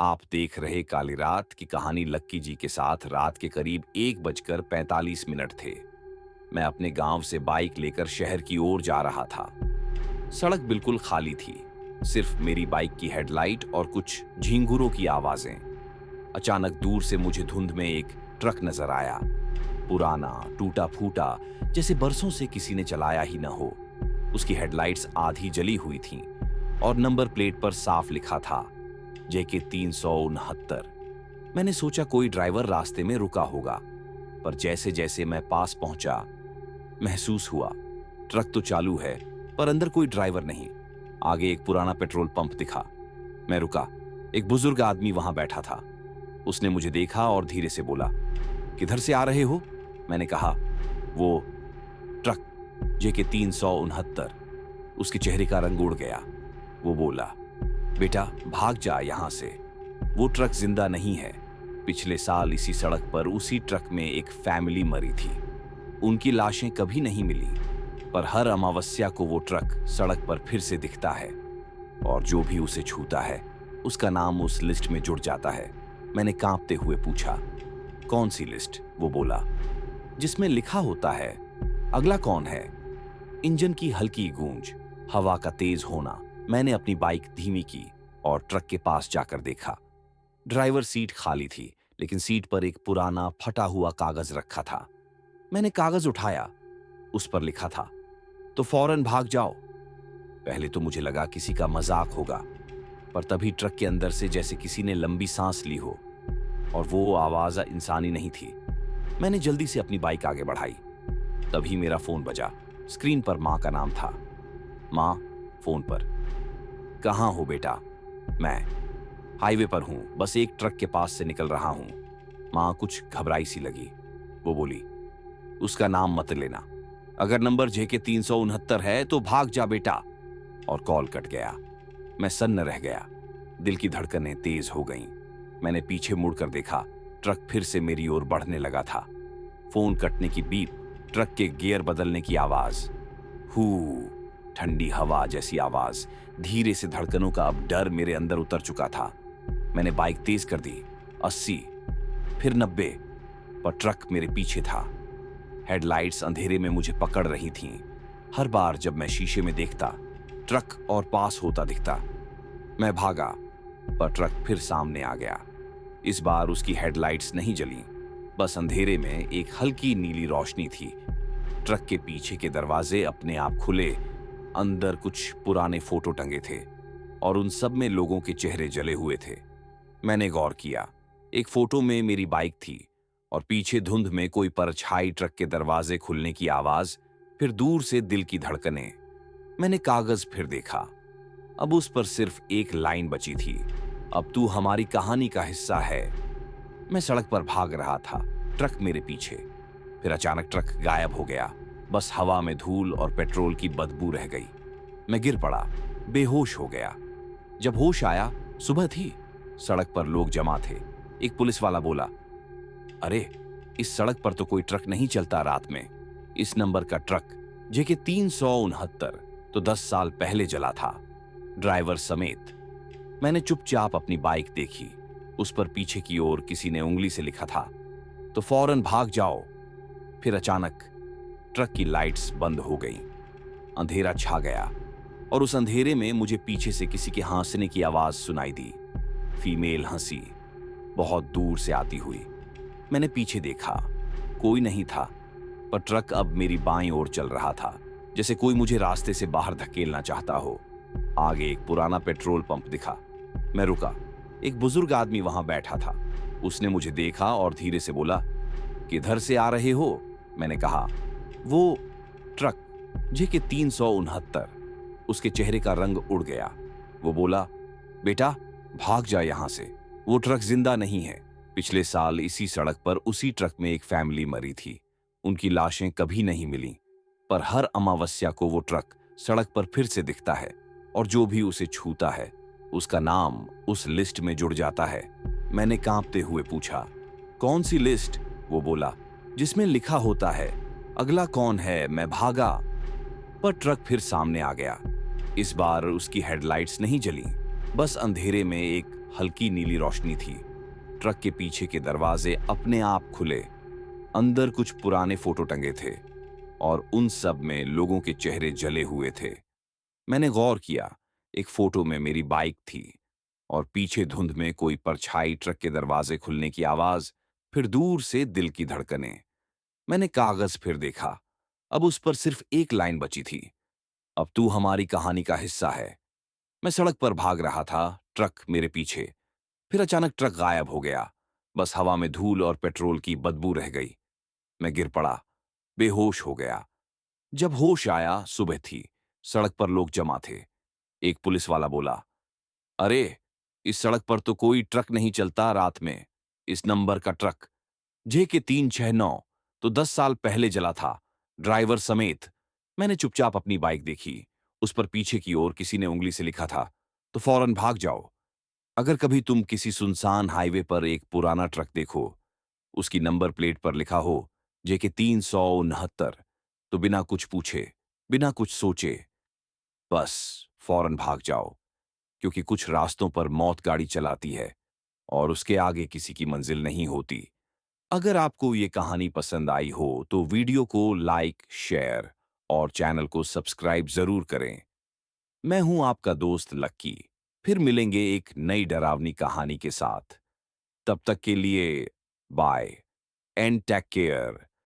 आप देख रहे काली रात की कहानी लक्की जी के साथ। रात के करीब 1:45 थे। मैं अपने गांव से बाइक लेकर शहर की ओर जा रहा था। सड़क बिल्कुल खाली थी, सिर्फ मेरी बाइक की हेडलाइट और कुछ झींगुरों की आवाजें। अचानक दूर से मुझे धुंध में एक ट्रक नजर आया, पुराना, टूटा फूटा, जैसे बरसों से किसी ने चलाया ही न हो। उसकी हेडलाइट्स आधी जली हुई थीं और नंबर प्लेट पर साफ लिखा था JK 369। मैंने सोचा कोई ड्राइवर रास्ते में रुका होगा, पर जैसे जैसे मैं पास पहुंचा महसूस हुआ ट्रक तो चालू है पर अंदर कोई ड्राइवर नहीं। आगे एक पुराना पेट्रोल पंप दिखा। मैं रुका। एक बुजुर्ग आदमी वहां बैठा था। उसने मुझे देखा और धीरे से बोला, किधर से आ रहे हो? मैंने कहा, वो ट्रक JK 369। उसके चेहरे का रंग उड़ गया। वो बोला, बेटा भाग जा यहां से, वो ट्रक जिंदा नहीं है। पिछले साल इसी सड़क पर उसी ट्रक में एक फैमिली मरी थी। उनकी लाशें कभी नहीं मिली, पर हर अमावस्या को वो ट्रक सड़क पर फिर से दिखता है और जो भी उसे छूता है उसका नाम उस लिस्ट में जुड़ जाता है। मैंने कांपते हुए पूछा, कौन सी लिस्ट? वो बोला, जिसमें लिखा होता है अगला कौन है। इंजन की हल्की गूंज, हवा का तेज होना। मैंने अपनी बाइक धीमी की और ट्रक के पास जाकर देखा। ड्राइवर सीट खाली थी, लेकिन सीट पर एक पुराना फटा हुआ कागज रखा था। मैंने कागज उठाया, उस पर लिखा था, तो फौरन भाग जाओ। पहले तो मुझे लगा किसी का मजाक होगा, पर तभी ट्रक के अंदर से जैसे किसी ने लंबी सांस ली हो, और वो आवाज इंसानी नहीं थी। मैंने जल्दी से अपनी बाइक आगे बढ़ाई। तभी मेरा फोन बजा। स्क्रीन पर मां का नाम था। मां फोन पर, कहां हो बेटा? मैं हाईवे पर हूं, बस एक ट्रक के पास से निकल रहा हूं। मां कुछ घबराई सी लगी। वो बोली, उसका नाम मत लेना, अगर नंबर JK 369 है तो भाग जा बेटा। और कॉल कट गया। मैं सन्न रह गया। दिल की धड़कनें तेज हो गईं। मैंने पीछे मुड़कर देखा, ट्रक फिर से मेरी ओर बढ़ने लगा था। फोन कटने की बीप, ट्रक के गियर बदलने की आवाज, हू, ठंडी हवा जैसी आवाज। धीरे से धड़कनों का अब डर मेरे अंदर उतर चुका था। मैंने बाइक तेज कर दी, 80, फिर 90, पर ट्रक मेरे पीछे था। हेडलाइट्स अंधेरे में मुझे पकड़ रही थीं। हर बार जब मैं शीशे में देखता, ट्रक और पास होता दिखता। मैं भागा, पर ट्रक फिर सामने आ गया। इस बार उसकी हेडलाइट्स नहीं जली, बस अंधेरे में एक हल्की नीली रोशनी थी। ट्रक के पीछे के दरवाजे अपने आप खुले। अंदर कुछ पुराने फोटो टंगे थे और उन सब में लोगों के चेहरे जले हुए थे। मैंने गौर किया, एक फोटो में मेरी बाइक थी और पीछे धुंध में कोई परछाई, ट्रक के दरवाजे खुलने की आवाज, फिर दूर से दिल की धड़कनें। मैंने कागज फिर देखा। अब उस पर सिर्फ एक लाइन बची थी, अब तू हमारी कहानी का हिस्सा है। मैं सड़क पर भाग रहा था, ट्रक मेरे पीछे। फिर अचानक ट्रक गायब हो गया, बस हवा में धूल और पेट्रोल की बदबू रह गई। मैं गिर पड़ा, बेहोश हो गया। जब होश आया, सुबह थी। सड़क पर लोग जमा थे। एक पुलिस वाला बोला, अरे इस सड़क पर तो कोई ट्रक नहीं चलता रात में। इस नंबर का ट्रक JK 369 तो 10 साल पहले जला था, ड्राइवर समेत। मैंने चुपचाप अपनी बाइक देखी। उस पर पीछे की ओर किसी ने उंगली से लिखा था, तो फौरन भाग जाओ। फिर अचानक ट्रक की लाइट्स बंद हो गईं। अंधेरा छा गया और उस अंधेरे में मुझे पीछे से किसी के हंसने की आवाज सुनाई दी। फीमेल हंसी, बहुत दूर से आती हुई। मैंने पीछे देखा, कोई नहीं था, पर ट्रक अब मेरी बाईं ओर चल रहा था, जैसे कोई मुझे रास्ते से बाहर धकेलना चाहता हो। आगे एक पुराना पेट्रोल पंप दिखा। मैं रुका। एक बुजुर्ग आदमी वहां बैठा था। उसने मुझे देखा और धीरे से बोला, किधर से आ रहे हो? मैंने कहा, वो ट्रक JK 369। उसके चेहरे का रंग उड़ गया। वो बोला, बेटा भाग जा यहां से, वो ट्रक जिंदा नहीं है। पिछले साल इसी सड़क पर उसी ट्रक में एक फैमिली मरी थी। उनकी लाशें कभी नहीं मिली, पर हर अमावस्या को वो ट्रक सड़क पर फिर से दिखता है और जो भी उसे छूता है उसका नाम उस लिस्ट में जुड़ जाता है। मैंने कांपते हुए पूछा, कौन सी लिस्ट? वो बोला, जिसमें लिखा होता है अगला कौन है। मैं भागा, पर ट्रक फिर सामने आ गया। इस बार उसकी हेडलाइट्स नहीं जली, बस अंधेरे में एक हल्की नीली रोशनी थी। ट्रक के पीछे के दरवाजे अपने आप खुले। अंदर कुछ पुराने फोटो टंगे थे और उन सब में लोगों के चेहरे जले हुए थे। मैंने गौर किया, एक फोटो में मेरी बाइक थी और पीछे धुंध में कोई परछाई, ट्रक के दरवाजे खुलने की आवाज, फिर दूर से दिल की धड़कनें। मैंने कागज फिर देखा। अब उस पर सिर्फ एक लाइन बची थी, अब तू हमारी कहानी का हिस्सा है। मैं सड़क पर भाग रहा था, ट्रक मेरे पीछे। फिर अचानक ट्रक गायब हो गया। बस हवा में धूल और पेट्रोल की बदबू रह गई। मैं गिर पड़ा, बेहोश हो गया। जब होश आया, सुबह थी। सड़क पर लोग जमा थे। एक पुलिस वाला बोला, अरे, इस सड़क पर तो कोई ट्रक नहीं चलता रात में। इस नंबर का ट्रक JK 369 तो 10 साल पहले जला था, ड्राइवर समेत। मैंने चुपचाप अपनी बाइक देखी। उस पर पीछे की ओर किसी ने उंगली से लिखा था, तो फौरन भाग जाओ। अगर कभी तुम किसी सुनसान हाईवे पर एक पुराना ट्रक देखो, उसकी नंबर प्लेट पर लिखा हो JK 369, तो बिना कुछ पूछे, बिना कुछ सोचे, बस फौरन भाग जाओ। क्योंकि कुछ रास्तों पर मौत गाड़ी चलाती है और उसके आगे किसी की मंजिल नहीं होती। अगर आपको ये कहानी पसंद आई हो तो वीडियो को लाइक, शेयर और चैनल को सब्सक्राइब जरूर करें। मैं हूं आपका दोस्त लक्की। फिर मिलेंगे एक नई डरावनी कहानी के साथ। तब तक के लिए बाय एंड टेक केयर।